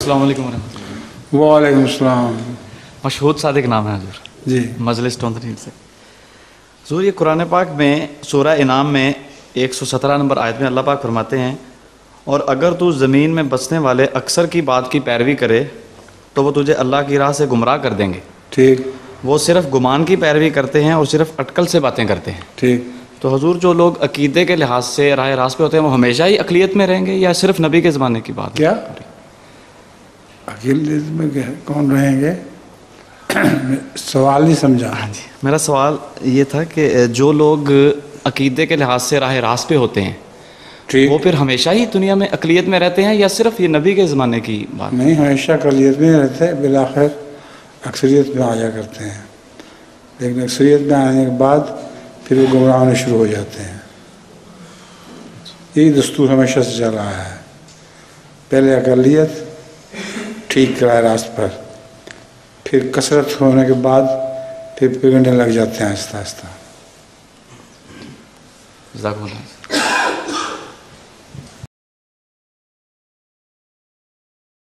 السلام علیکم ورحمۃ اللہ. وعلیکم السلام. مشہود صادق نام ہے حضور. جی مجلس ٹونتنیل سے. حضور یہ قرآن پاک میں سورہ انعام میں 117 نمبر آیت میں اللہ پاک فرماتے ہیں اور اگر تو زمین میں بسنے والے اکثر کی بات کی پیروی کرے تو وہ تجھے اللہ کی راہ سے گمراہ کر دیں گے. ٹھیک. وہ صرف گمان کی پیروی کرتے ہیں اور صرف اٹکل سے باتیں کرتے ہیں. ٹھیک. تو حضور جو لوگ عقیدے کے لحاظ سے راہ راست پہ ہوتے ہیں وہ ہمیشہ ہی اقلیت میں رہیں گے یا صرف نبی کے زمانے کی بات؟ کیا اقلیت میں کون رہیں گے؟ سوال نہیں سمجھا. ہاں جی، میرا سوال یہ تھا کہ جو لوگ عقیدے کے لحاظ سے راہ راست پہ ہوتے ہیں ٹھیک. وہ پھر ہمیشہ ہی دنیا میں اقلیت میں رہتے ہیں یا صرف یہ نبی کے زمانے کی بات؟ نہیں، ہمیشہ اقلیت میں رہتے، بالآخر اکثریت میں آ جا کرتے ہیں، لیکن اکثریت میں آنے کے بعد پھر وہ گمراہ ہونے شروع ہو جاتے ہیں. یہی دستور ہمیشہ سے چل رہا ہے. پہلے اقلیت ٹھیک راہ راست پر، پھر کثرت ہونے کے بعد پھر پگڑنے لگ جاتے ہیں آہستہ آہستہ. جزاک اللہ.